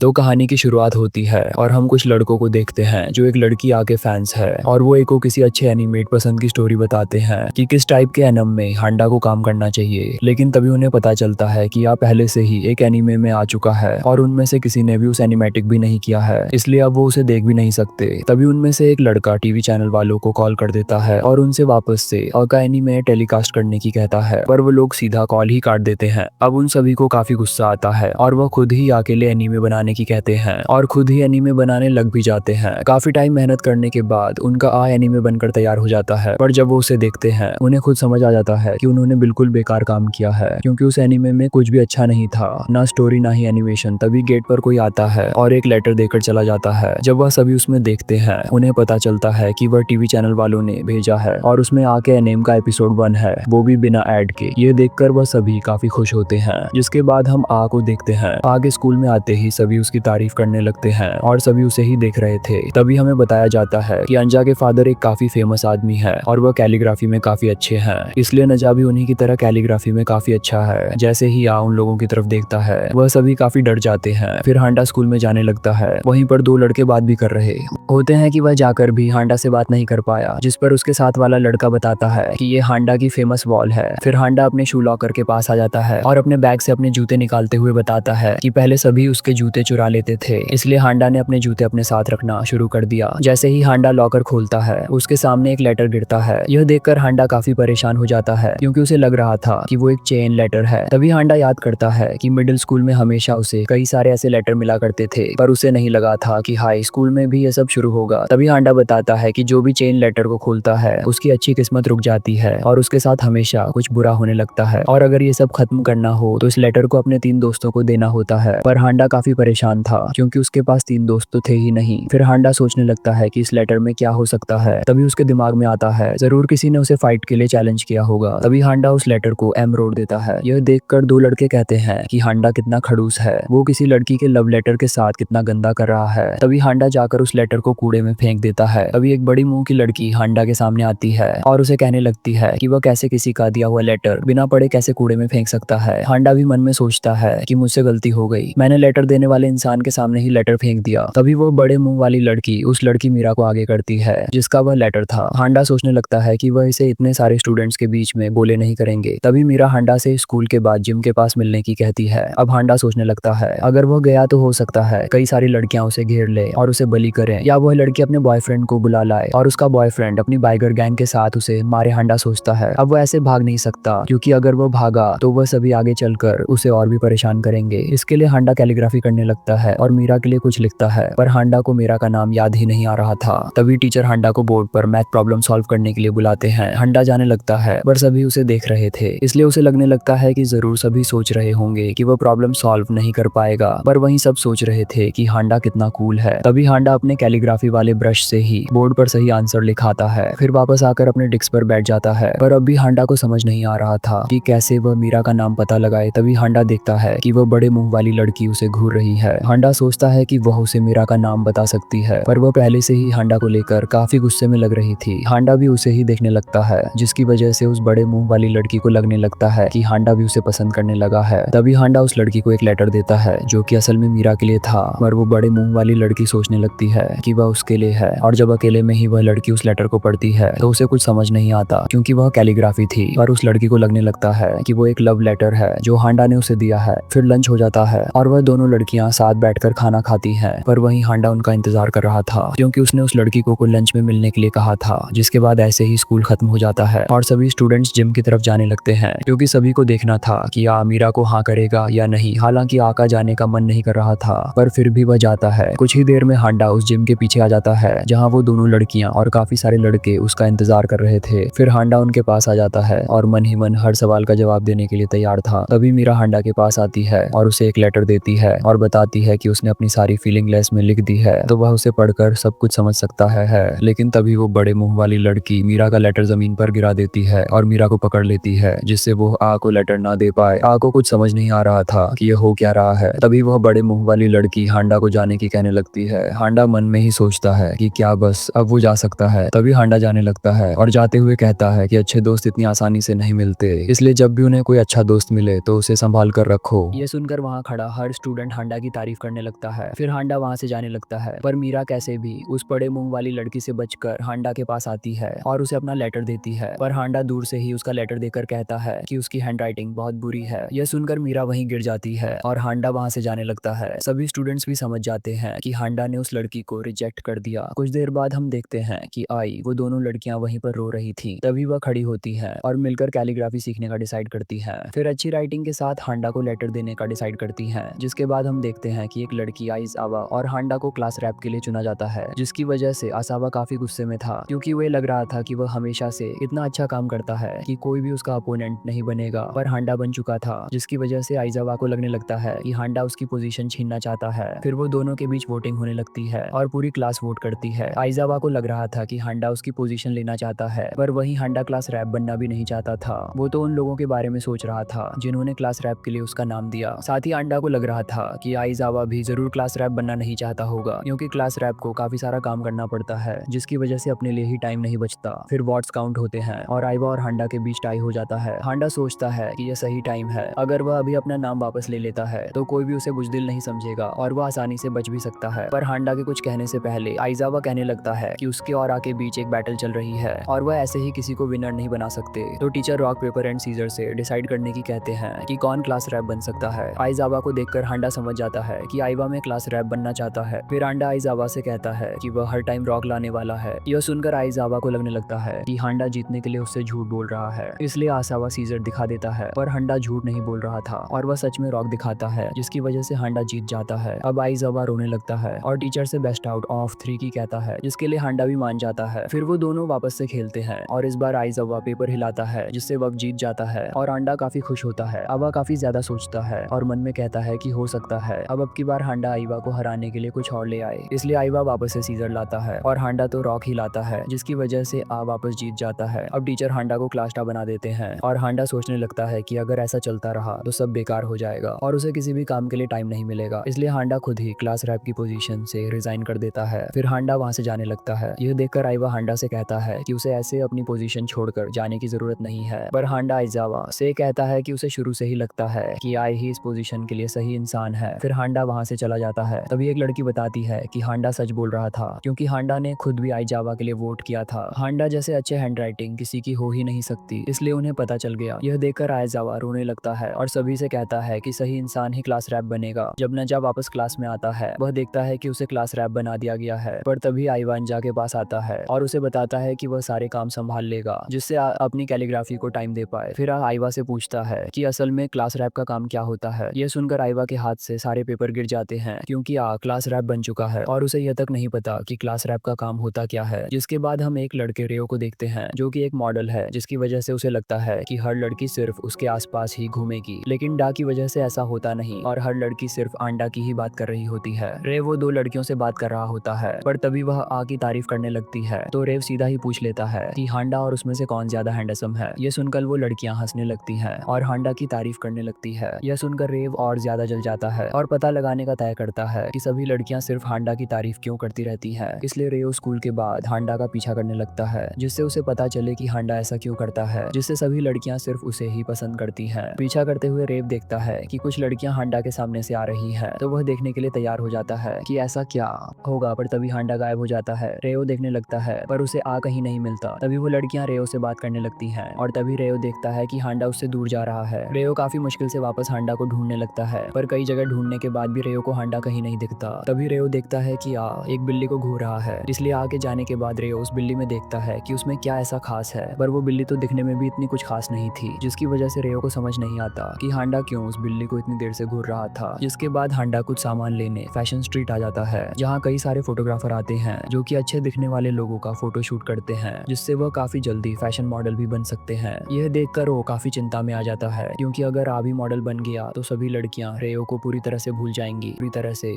तो कहानी की शुरुआत होती है और हम कुछ लड़कों को देखते हैं जो एक लड़की आके फैंस है और वो एक को किसी अच्छे एनिमेट पसंद की स्टोरी बताते हैं कि किस टाइप के एनिमे में हांडा को काम करना चाहिए। लेकिन तभी उन्हें पता चलता है कि यह पहले से ही एक एनिमे में आ चुका है और उनमें से किसी ने भी उस एनिमेटिक भी नहीं किया है, इसलिए अब वो उसे देख भी नहीं सकते। तभी उनमें से एक लड़का टीवी चैनल वालों को कॉल कर देता है और उनसे वापस से का एनिमे टेलीकास्ट करने की कहता है, पर वो लोग सीधा कॉल ही काट देते हैं। अब उन सभी को काफी गुस्सा आता है और वो खुद ही अकेले एनिमे बनाने की कहते हैं और खुद ही एनिमे बनाने लग भी जाते हैं। काफी टाइम मेहनत करने के बाद उनका एनिमे बनकर तैयार हो जाता है, पर जब वो उसे देखते हैं उन्हें खुद समझ आ जाता है कि उन्होंने बिल्कुल बेकार काम किया है, क्योंकि उस एनिमे में कुछ भी अच्छा नहीं था, ना स्टोरी ना ही एनिमेशन। तभी गेट पर कोई आता है और एक लेटर देकर चला जाता है। जब वह सभी उसमें देखते हैं उन्हें पता चलता है कि वह टीवी चैनल वालों ने भेजा है और उसमें आके एनिमे का एपिसोड 1 है, वो भी बिना ऐड के। ये देखकर वह सभी काफी खुश होते हैं। जिसके बाद हम को देखते हैं। आगे स्कूल में आते ही सभी उसकी तारीफ करने लगते हैं और सभी उसे ही देख रहे थे। तभी हमें बताया जाता है कि अंजा के फादर एक काफी फेमस आदमी है और वह कैलीग्राफी में काफी अच्छे हैं, इसलिए नजा भी उन्हीं की तरह कैलीग्राफी में काफी अच्छा है। जैसे ही उन लोगों की तरफ देखता है वह सभी काफी डर जाते हैं। फिर हांडा स्कूल में जाने लगता है। वहीं पर दो लड़के बात भी कर रहे होते हैं कि वह जाकर भी हांडा से बात नहीं कर पाया, जिस पर उसके साथ वाला लड़का बताता है कि ये हांडा की फेमस वॉल है। फिर हांडा अपने शू लॉकर के पास आ जाता है और अपने बैग से अपने जूते निकालते हुए बताता है कि पहले सभी उसके जूते चुरा लेते थे, इसलिए हांडा ने अपने जूते अपने साथ रखना शुरू कर दिया। जैसे ही हांडा लॉकर खोलता है उसके सामने एक लेटर गिरता है। यह देखकर हांडा काफी परेशान हो जाता है, क्योंकि उसे लग रहा था कि वो एक चेन लेटर है। तभी हांडा याद करता है कि मिडिल स्कूल में हमेशा उसे कई सारे ऐसे लेटर मिला करते थे, पर उसे नहीं लगा था कि हाई स्कूल में भी ये सब शुरू होगा। तभी हांडा बताता है कि जो भी चेन लेटर को खोलता है उसकी अच्छी किस्मत रुक जाती है और उसके साथ हमेशा कुछ बुरा होने लगता है, और अगर ये सब खत्म करना हो तो इस लेटर को अपने 3 दोस्तों को देना होता है। पर हांडा काफी परेशान था क्योंकि उसके पास 3 दोस्त तो थे ही नहीं। फिर हांडा सोचने लगता है कि इस लेटर में क्या हो सकता है। तभी उसके दिमाग में आता है जरूर किसी ने उसे फाइट के लिए चैलेंज किया होगा। तभी हांडा उस लेटर को रोड देता है। यह देखकर दो लड़के कहते हैं कि हांडा कितना खड़ूस है, वो किसी लड़की के लव लेटर के साथ कितना गंदा कर रहा है। तभी हांडा जाकर उस लेटर को कूड़े में फेंक देता है। तभी एक बड़ी मुंह की लड़की हांडा के सामने आती है और उसे कहने लगती है कि वह कैसे किसी का दिया हुआ लेटर बिना पढ़े कैसे कूड़े में फेंक सकता है। हांडा भी मन में सोचता है कि मुझसे गलती हो गई, मैंने लेटर देने वाले इंसान के सामने ही लेटर फेंक दिया। तभी वो बड़े मुंह वाली लड़की उस लड़की मीरा को आगे करती है जिसका वह लेटर था। हांडा सोचने लगता है कि वह इसे इतने सारे स्टूडेंट्स के बीच में बोले नहीं करेंगे। तभी मीरा हांडा से स्कूल के बाद जिम के पास मिलने की कहती है। अब हांडा सोचने लगता है अगर वो गया तो हो सकता है कई सारी लड़कियां उसे घेर ले और उसे बली करें, या वह लड़की अपने बॉयफ्रेंड को बुला लाए और उसका बॉयफ्रेंड अपनी बाइकर गैंग के साथ उसे मारे। हांडा सोचता है अब वो ऐसे भाग नहीं सकता, क्योंकि अगर वो भागा तो वह सभी आगे चलकर उसे और भी परेशान करेंगे। इसके लिए हांडा कैलीग्राफी करने लगता है और मीरा के लिए कुछ लिखता है, पर हांडा को मीरा का नाम याद ही नहीं आ रहा था। तभी टीचर हांडा को बोर्ड पर मैथ प्रॉब्लम सॉल्व करने के लिए बुलाते हैं। हांडा जाने लगता है पर सभी उसे देख रहे थे, इसलिए उसे लगने लगता है कि जरूर सभी सोच रहे होंगे कि वह प्रॉब्लम सॉल्व नहीं कर पाएगा, पर वहीं सब सोच रहे थे कि हांडा कितना कूल है। तभी हांडा अपने कैलीग्राफी वाले ब्रश से ही बोर्ड पर सही आंसर लिखाता है, फिर वापस आकर अपने डिस्क पर बैठ जाता है। पर अब भी हांडा को समझ नहीं आ रहा था कि कैसे वह मीरा का नाम पता लगाए। तभी हांडा देखता है कि वह बड़े मुंह वाली लड़की उसे घूर रही है। हांडा सोचता है कि वह उसे मीरा का नाम बता सकती है, पर वह पहले से ही हांडा को लेकर काफी गुस्से में लग रही थी। हांडा भी उसे ही देखने लगता है, जिसकी वजह से उस बड़े मुंह वाली लड़की को लगने लगता है कि हांडा भी उसे पसंद करने लगा है। तभी हांडा उस लड़की को एक लेटर देता है जो कि असल में मीरा के लिए था, पर वो बड़े मुंह वाली लड़की सोचने लगती है कि वह उसके लिए है, और जब अकेले में ही वह लड़की उस लेटर को पढ़ती है तो उसे कुछ समझ नहीं आता, क्योंकि वह कैलीग्राफी थी। और उस लड़की को लगने लगता है कि वो एक लव लेटर है जो हांडा ने उसे दिया है। फिर लंच हो जाता है और वह दोनों लड़कियां साथ बैठकर खाना खाती हैं, पर वहीं हांडा उनका इंतजार कर रहा था, क्योंकि उसने उस लड़की को लंच में मिलने के लिए कहा था। जिसके बाद ऐसे ही स्कूल खत्म हो जाता है और सभी स्टूडेंट्स जिम की तरफ जाने लगते हैं, क्योंकि सभी को देखना था कि मीरा को हाँ करेगा या नहीं। हालांकि आका जाने का मन नहीं कर रहा था, पर फिर भी वह जाता है। कुछ ही देर में हांडा उस जिम के पीछे आ जाता है जहाँ वो दोनों लड़कियां और काफी सारे लड़के उसका इंतजार कर रहे थे। फिर हांडा उनके पास आ जाता है और मन ही मन हर सवाल का जवाब देने के लिए तैयार था। तभी मीरा हांडा के पास आती है और उसे एक लेटर देती है और बताती है कि उसने अपनी सारी फीलिंग लेस में लिख दी है, तो वह उसे पढ़कर सब कुछ समझ सकता है। लेकिन तभी वो बड़े मुंह वाली लड़की मीरा का लेटर जमीन पर गिरा देती है और मीरा को पकड़ लेती है, जिससे वो को लेटर ना दे पाए। को कुछ समझ नहीं आ रहा था कि ये हो क्या रहा है। तभी वह बड़े मुंह वाली लड़की हांडा को जाने की कहने लगती है। हांडा मन में ही सोचता है कि क्या बस अब वो जा सकता है। तभी हांडा जाने लगता है और जाते हुए कहता है कि अच्छे दोस्त इतनी आसानी से नहीं मिलते, इसलिए जब भी उन्हें कोई अच्छा दोस्त मिले तो उसे संभाल कर रखो। ये सुनकर वहाँ खड़ा हर स्टूडेंट हांडा की की तारीफ करने लगता है। फिर हांडा वहाँ से जाने लगता है, पर मीरा कैसे भी उस बड़े मुंह वाली लड़की से बचकर हांडा के पास आती है और उसे अपना लेटर देती है। पर हांडा दूर से ही उसका लेटर देकर कहता है कि उसकी हैंडराइटिंग बहुत बुरी है। यह सुनकर मीरा वहीं गिर जाती है और हांडा वहाँ से जाने लगता है। सभी स्टूडेंट्स भी समझ जाते हैं कि हांडा ने उस लड़की को रिजेक्ट कर दिया। कुछ देर बाद हम देखते हैं कि आई वो दोनों लड़कियां वहीं पर रो रही थी। तभी वह खड़ी होती है और मिलकर कैलीग्राफी सीखने का डिसाइड करती है। फिर अच्छी राइटिंग के साथ हांडा को लेटर देने का डिसाइड करती है। जिसके बाद हम देखते हैं कि एक लड़की आइज़ावा और हांडा को क्लास रैप के लिए चुना जाता है, जिसकी वजह से आसावा काफी गुस्से में था, क्योंकि वह लग रहा था कि वह हमेशा से इतना अच्छा काम करता है कि कोई भी उसका अपोनेंट नहीं बनेगा। पर हांडा बन चुका था, जिसकी वजह से आइज़ावा को लगने लगता है कि हांडा उसकी पोजीशन छीनना चाहता है। फिर वो दोनों के बीच वोटिंग होने लगती है और पूरी क्लास वोट करती है। आइज़ावा को लग रहा था कि हांडा उसकी पोजीशन लेना चाहता है, पर वहीं हांडा क्लास रैप बनना भी नहीं चाहता था। वो तो उन लोगों के बारे में सोच रहा था जिन्होंने क्लास रैप के लिए उसका नाम दिया। साथ ही हांडा को लग रहा था कि आइज़ावा भी जरूर क्लास रैप बनना नहीं चाहता होगा, क्योंकि क्लास रैप को काफी सारा काम करना पड़ता है, जिसकी वजह से अपने लिए ही टाइम नहीं बचता। फिर वॉट्स काउंट होते हैं और आइवा और हांडा के बीच टाई हो जाता है। हांडा सोचता है कि यह सही टाइम है, अगर वह अभी अपना नाम वापस ले लेता है तो कोई भी उसे बुजदिल नहीं समझेगा और वह आसानी से बच भी सकता है। पर हांडा के कुछ कहने से पहले आइज़ावा कहने लगता है कि उसके और आके बीच एक बैटल चल रही है और वह ऐसे ही किसी को विनर नहीं बना सकते। तो teacher rock paper and seizure से डिसाइड करने की कहते हैं कि कौन क्लास रैप बन सकता है। आइज़ावा को देखकर हांडा समझ जाता है कि आइवा में क्लास रैप बनना चाहता है। फिर हांडा आइज़ावा से कहता है कि वह हर टाइम रॉक लाने वाला है। यह सुनकर आइज़ावा को लगने लगता है कि हांडा जीतने के लिए उससे झूठ बोल रहा है, इसलिए आसावा सीजर दिखा देता है। पर हांडा झूठ नहीं बोल रहा था और वह सच में रॉक दिखाता है, जिसकी वजह से हांडा जीत जाता है। अब आइज़ावा रोने लगता है और टीचर से बेस्ट आउट ऑफ 3 की कहता है, जिसके लिए हांडा भी मान जाता है। फिर वो दोनों वापस से खेलते हैं और इस बार आइज़ावा पेपर हिलाता है, जिससे वह जीत जाता है और हांडा काफी खुश होता है। आवा काफी ज्यादा सोचता है और मन में कहता है कि हो सकता है अब की बार हांडा आइवा को हराने के लिए कुछ और ले आए, इसलिए आइवा वापस से सीजर लाता है और हांडा तो रॉक ही लाता है, जिसकी वजह से आ वापस जीत जाता है। अब टीचर हांडा को क्लास टॉप बना देते हैं और हांडा सोचने लगता है कि अगर ऐसा चलता रहा तो सब बेकार हो जाएगा और उसे किसी भी काम के लिए टाइम नहीं मिलेगा, इसलिए हांडा खुद ही क्लास रैप की पोजीशन से रिजाइन कर देता है। फिर हांडा वहां से जाने लगता है। यह देखकर आइवा हांडा से कहता है कि उसे ऐसे अपनी पोजीशन छोड़कर जाने की जरूरत नहीं है, पर हांडा आइज़ावा से कहता है कि उसे शुरू से ही लगता है कि आई ही इस पोजीशन के लिए सही इंसान है। फिर हांडा वहां से चला जाता है। तभी एक लड़की बताती है कि हांडा सच बोल रहा था, क्योंकि हांडा ने खुद भी आइज़ावा के लिए वोट किया था। हांडा जैसे अच्छे हैंडराइटिंग किसी की हो ही नहीं सकती, इसलिए उन्हें पता चल गया। यह देखकर आइज़ावा रोने लगता है और सभी से कहता है कि सही इंसान ही क्लास रैप बनेगा। जब नजा वापस क्लास में आता है, वह देखता है कि उसे क्लास रैप बना दिया गया है, पर तभी आइवा अंजा के पास आता है और उसे बताता है कि वह सारे काम संभाल लेगा, जिससे अपनी कैलीग्राफी को टाइम दे पाए। फिर आइवा से पूछता है कि असल में क्लास रैप का काम क्या होता है। यह सुनकर आइवा के हाथ से सारे पेपर गिर जाते हैं, क्योंकि क्लास रैप बन चुका है और उसे यह तक नहीं पता कि क्लास रैप का काम होता क्या है। जिसके बाद हम एक लड़के रेयो को देखते हैं, जो कि एक मॉडल है, जिसकी वजह से उसे लगता है कि हर लड़की सिर्फ उसके आसपास ही घूमेगी, लेकिन डा की वजह से ऐसा होता नहीं और हर लड़की सिर्फ आंडा की ही बात कर रही होती है। रेव वो 2 लड़कियों से बात कर रहा होता है, पर तभी वह की तारीफ करने लगती है, तो रेव सीधा ही पूछ लेता है कि हांडा और उसमें से कौन ज्यादा हैंडसम है। ये सुनकर वो लड़कियां हंसने लगती हैं और हांडा की तारीफ करने लगती है। यह सुनकर रेव और ज्यादा जल जाता है और पता लगाने का तय करता है कि सभी लड़कियां सिर्फ हांडा की तारीफ क्यों करती रहती हैं। इसलिए रेव स्कूल के बाद हांडा का पीछा करने लगता है, जिससे उसे पता चले कि हांडा ऐसा क्यों करता है, जिससे सभी लड़कियां सिर्फ उसे ही पसंद करती हैं। पीछा करते हुए रेव देखता है कि कुछ लड़कियां हांडा के सामने से आ रही हैं, तो वह देखने के लिए तैयार हो जाता है कि ऐसा क्या होगा, पर तभी हांडा गायब हो जाता है। रेव देखने लगता है, पर उसे कहीं नहीं मिलता। तभी वो लड़कियां रेव से बात करने लगती हैं और तभी रेव देखता है कि हांडा उससे दूर जा रहा है। रेव काफी मुश्किल से वापस हांडा को ढूंढने लगता है, पर कई जगह ढूंढने के बाद भी रेव को हांडा कहीं नहीं दिखता। तभी रेव देखता है कि एक बिल्ली को घूर रहा है, इसलिए आगे जाने के बाद रेव उस बिल्ली में देखता है कि उसमें क्या ऐसा खास है, पर वो बिल्ली तो दिखने में भी इतनी कुछ खास नहीं थी, जिसकी वजह से रेव को समझ नहीं आता कि हांडा क्यों उस बिल्ली को इतनी देर से घूर रहा था। जिसके बाद हांडा कुछ सामान लेने फैशन स्ट्रीट आ जाता है, जहाँ कई सारे फोटोग्राफर आते हैं जो कि अच्छे दिखने वाले लोगों का फोटो शूट करते हैं, जिससे वह काफी जल्दी फैशन मॉडल भी बन सकते हैं। यह देखकर वो काफी चिंता में आ जाता है, क्योंकि अगर भी मॉडल बन गया तो सभी लड़कियां रेयो को पूरी तरह से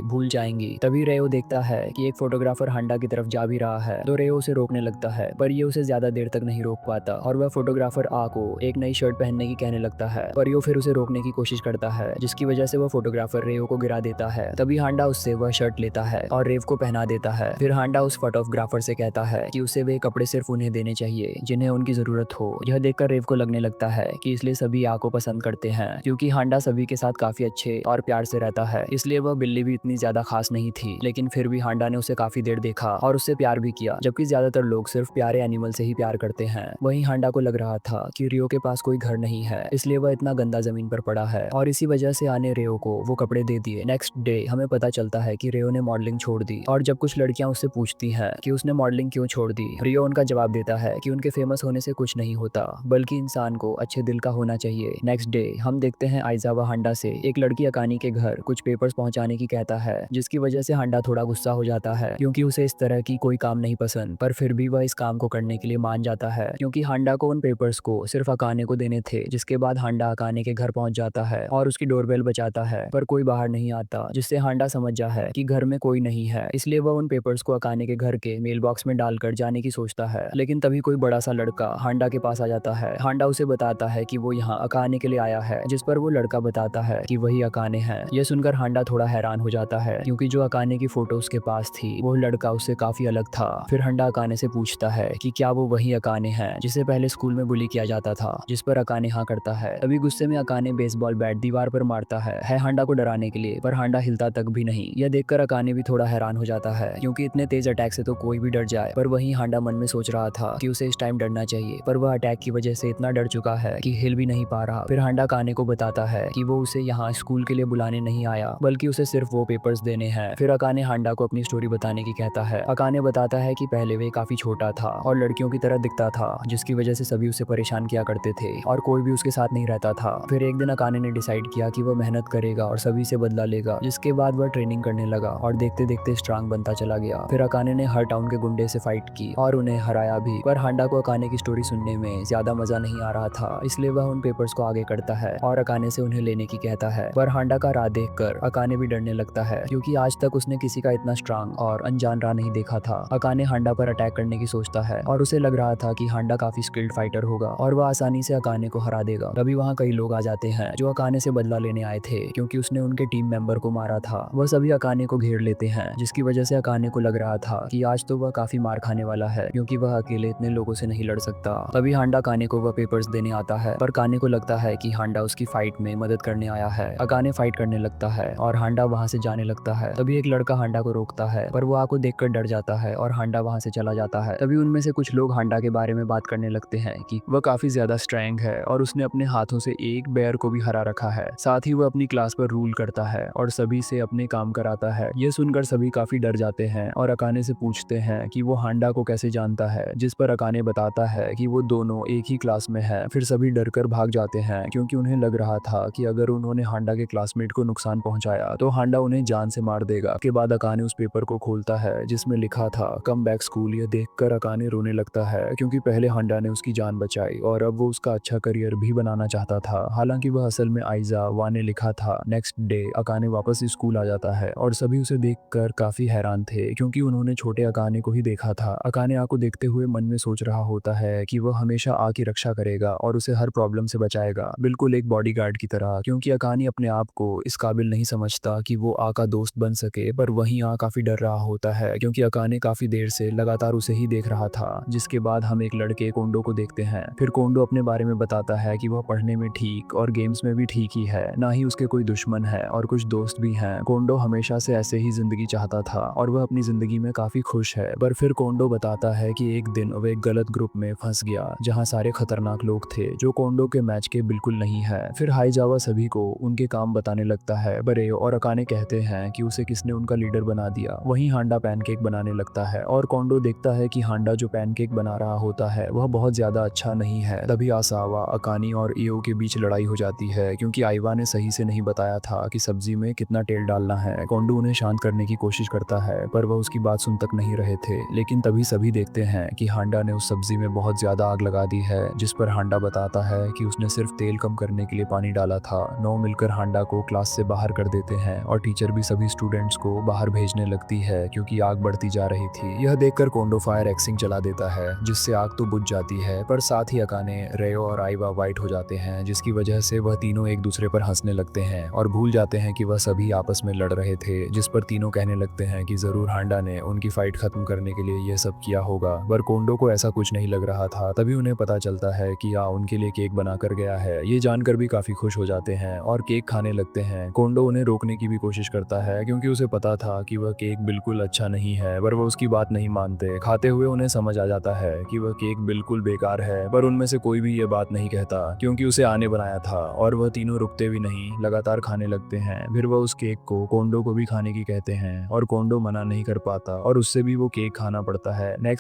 भूल जाएंगी। तभी रेयो देखता है कि एक फोटोग्राफर हांडा की तरफ जा भी रहा है, तो रेयो उसे रोकने लगता है, पर ये उसे ज्यादा देर तक नहीं रोक पाता और वह फोटोग्राफर को एक नई शर्ट पहनने की कहने लगता है, पर यो फिर उसे रोकने की कोशिश करता है, जिसकी वजह से वह फोटोग्राफर रेयो को गिरा देता है। तभी हांडा उससे वह शर्ट लेता है और रेव को पहना देता है। फिर हांडा उस फोटोग्राफर से कहता है कि उसे वे कपड़े सिर्फ उन्हें देने चाहिए जिन्हें उनकी जरूरत हो। यह देखकर रेव को लगने लगता है कि इसलिए सभी को पसंद करते हैं, क्योंकि हांडा सभी के साथ काफी अच्छे और प्यार से रहता होता है, इसलिए वह बिल्ली भी इतनी ज्यादा खास नहीं थी। लेकिन फिर भी हांडा ने उसे काफी देर देखा और उससे प्यार भी किया, जबकि ज्यादातर लोग सिर्फ प्यारे एनिमल से ही प्यार करते हैं। वहीं हांडा को लग रहा था कि रियो के पास कोई घर नहीं है, इसलिए वह इतना गंदा जमीन पर पड़ा है, और इसी वजह से आने रियो को वो कपड़े दे दिए। नेक्स्ट डे हमें पता चलता है कि रियो ने मॉडलिंग छोड़ दी, और जब कुछ लड़कियां उससे पूछती हैं कि उसने मॉडलिंग क्यों छोड़ दी, रियो उनका जवाब देता है कि उनके फेमस होने से कुछ नहीं होता, बल्कि इंसान को अच्छे दिल का होना चाहिए। नेक्स्ट डे हम देखते हैं आइजावा हांडा से एक लड़की अकानी के घर कुछ पेपर्स पहुंचाने की कहता है, जिसकी वजह से हांडा थोड़ा गुस्सा हो जाता है, क्योंकि उसे इस तरह की कोई काम नहीं पसंद। पर फिर भी वह इस काम को करने के लिए मान जाता है, क्योंकि हांडा को उन पेपर्स को सिर्फ अकाने को देने थे। जिसके बाद हांडा अकाने के घर पहुंच जाता है और उसकी डोरबेल बजाता है, पर कोई बाहर नहीं आता, जिससे हांडा समझ जा है कि घर में कोई नहीं है। इसलिए वह उन पेपर्स को अकाने के घर के मेल बॉक्स में डालकर जाने की सोचता है। लेकिन तभी कोई बड़ा सा लड़का हांडा के पास आ जाता है। हांडा उसे बताता है कि वो यहाँ अकाने के लिए आया है, जिस पर वो लड़का बताता है कि वही अकाने है। यह सुनकर हांडा थोड़ा हैरान हो जाता है, क्योंकि जो अकाने की फोटो उसके पास थी वो लड़का उससे काफी अलग था। फिर हांडा अकाने से पूछता है कि क्या वो वही अकाने है जिसे पहले स्कूल में बुली किया जाता था, जिस पर अकाने हाँ करता है। अभी गुस्से में अकाने बेसबॉल बैट दीवार पर मारता है हांडा को डराने के लिए, पर हांडा हिलता तक भी नहीं। यह देखकर अकाने भी थोड़ा हैरान हो जाता है, क्योंकि इतने तेज अटैक से तो कोई भी डर जाए। पर वहीं हांडा मन में सोच रहा था कि उसे इस टाइम डरना चाहिए, पर वह अटैक की वजह से इतना डर चुका है कि हिल भी नहीं पा रहा। फिर हांडा अकाने को बताता है कि वो उसे यहाँ स्कूल के लिए बुलाने नहीं आया, बल्कि उसे सिर्फ वो पेपर्स देने हैं। फिर अकाने हांडा को अपनी स्टोरी बताने की कहता है। अकाने बताता है कि पहले वे काफी छोटा था और लड़कियों की तरह दिखता था, जिसकी वजह से सभी उसे परेशान किया करते थे और कोई भी उसके साथ नहीं रहता था। फिर एक दिन अकाने ने डिसाइड किया कि वह मेहनत करेगा और सभी से बदला लेगा, जिसके बाद वह ट्रेनिंग करने लगा और देखते देखते स्ट्रांग बनता चला गया। फिर अकाने ने हर टाउन के गुंडे से फाइट की और उन्हें हराया भी। पर हांडा को अकाने की स्टोरी सुनने में ज्यादा मजा नहीं आ रहा था, इसलिए वह उन पेपर्स को आगे करता है और अकाने से उन्हें लेने की कहता है। पर हांडा का राह देखकर अकाने भी डरने लगता है, क्योंकि आज तक उसने किसी का इतना स्ट्रांग और अनजान राह नहीं देखा था। अकाने हांडा पर अटैक करने की सोचता है और उसे लग रहा था कि हांडा काफी स्किल्ड फाइटर होगा और वह आसानी से अकाने को हरा देगा। तभी वहाँ कई लोग आ जाते हैं जो अकाने से बदला लेने आए थे, क्योंकि उसने उनके टीम मेंबर को मारा था। वह सभी अकाने को घेर लेते हैं, जिसकी वजह से अकाने को लग रहा था कि आज तो वह काफी मार खाने वाला है, क्योंकि वह अकेले इतने लोगों से नहीं लड़ सकता। तभी हांडा काने को वह पेपर्स देने आता है, पर काने को लगता है कि हांडा उसकी फाइट में मदद करने आया है। अकाने फाइट करने लगता है और हांडा वहां से जाने लगता है। तभी एक लड़का हांडा को रोकता है, पर वो आको देखकर डर जाता है और हांडा वहां से चला जाता है। तभी उनमें से कुछ लोग हांडा के बारे में बात करने लगते हैं कि वह काफी ज्यादा स्ट्रेंग है और उसने अपने हाथों से एक बेयर को भी हरा रखा है। साथ ही वह अपनी क्लास पर रूल करता है और सभी से अपने काम कराता है। ये सुनकर सभी काफी डर जाते हैं और अकाने से पूछते हैं कि वो हांडा को कैसे जानता है, जिस पर अकाने बताता है कि वो दोनों एक ही क्लास में है। फिर सभी डरकर भाग जाते हैं, क्योंकि उन्हें लग रहा था कि अगर उन्होंने हांडा के क्लासमेट को नुकसान पहुंचाया तो हांडा उन्हें जान से मार देगा। के बाद अकाने उस पेपर को खोलता है जिसमें लिखा था कम बैक स्कूल। यह देखकर अकाने रोने लगता है, क्योंकि पहले हांडा ने उसकी जान बचाई और अब वो उसका अच्छा करियर भी बनाना चाहता था। हालांकि वह असल में आइजावा ने लिखा था। नेक्स्ट डे अकाने वापस स्कूल आ जाता है और सभी उसे देखकर काफी हैरान थे, क्योंकि उन्होंने छोटे अकाने को ही देखा था। अकाने आको देखते हुए मन में सोच रहा होता है कि वह हमेशा आ की रक्षा करेगा और उसे हर प्रॉब्लम से बचाएगा, बिल्कुल एक बॉडीगार्ड की तरह। क्योंकि अकाने अपने आप को इस काबिल नहीं समझता कि वो आ का दोस्त बन सके, पर वहीं आ काफी डर रहा होता है, क्योंकि अकाने काफी देर से लगातार उसे ही देख रहा था। जिसके बाद हम एक लड़के कोंडो को देखते हैं। फिर कोंडो अपने बारे में बताता है कि वह पढ़ने में ठीक और गेम्स में भी ठीक ही है, ना ही उसके कोई दुश्मन है और कुछ दोस्त भी हैं। कोंडो हमेशा से ऐसे ही जिंदगी चाहता था और वह अपनी जिंदगी में काफी खुश है। पर फिर कोंडो बताता है कि एक दिन वह एक गलत ग्रुप में फंस गया, जहां सारे खतरनाक लोग थे जो कोंडो के मैच के बिल्कुल नहीं है। फिर हाइजावा सभी को उनके काम बताने लगता है। बरेयो और अकाने कहते हैं कि उसे किसने उनका लीडर बना दिया। वहीं हांडा पैनकेक बनाने लगता है और कोंडो देखता है कि हांडा जो पैनकेक बना रहा होता है वह बहुत ज्यादा अच्छा नहीं है। तभी आसावा, अकानी और ईओ के बीच लड़ाई हो जाती है, क्योंकि आइवा ने सही से नहीं बताया था कि सब्जी में कितना तेल डालना है। कोंडो उन्हें शांत करने की कोशिश करता है, पर वह उसकी बात सुन तक नहीं रहे थे। लेकिन तभी सभी देखते हैं कि हांडा ने उस सब्जी में बहुत ज्यादा आग लगा दी है, जिस पर हांडा बताता है कि उसने सिर्फ तेल कम करने के लिए पानी डाला था। 9 मिलकर हांडा को क्लास से बाहर कर देते हैं और टीचर भी सभी स्टूडेंट्स को बाहर भेजने लगती है, क्योंकि आग बढ़ती जा रही थी। यह देखकर कोंडो फायर एक्सिंग चला देता है, जिससे आग तो बुझ जाती है, पर साथ ही अकाने, रेयो और आइवा वाइट हो जाते हैं, जिसकी वजह से वह तीनों एक दूसरे पर हंसने लगते हैं और भूल जाते हैं कि वह सभी आपस में लड़ रहे थे। जिस पर तीनों कहने लगते हैं कि जरूर हांडा ने उनकी फाइट खत्म करने के लिए यह सब किया होगा, पर कोंडो को ऐसा कुछ नहीं लग रहा था। तभी उन्हें पता चलता है कि उनके लिए केक बनाकर गया है। ये जानकर भी काफी खुश हो जाते हैं और केक खाने लगते हैं। कोंडो कोंडो उन्हें रोकने की भी कोशिश करता है क्योंकि उसे पता था कि वह केक बिल्कुल अच्छा नहीं है, पर वह उसकी बात नहीं मानते। खाते हुए उन्हें समझ आ जाता है कि वह केक बिल्कुल बेकार है, पर उनमें से कोई भी ये बात नहीं कहता क्योंकि उसे आने बनाया था। और वह तीनों रुकते भी नहीं, लगातार खाने लगते हैं। फिर वह उस केक को कोंडो को भी खाने की कहते हैं और कोंडो मना नहीं कर पाता और उससे भी वो केक खाना पड़ता है। नेक्स्ट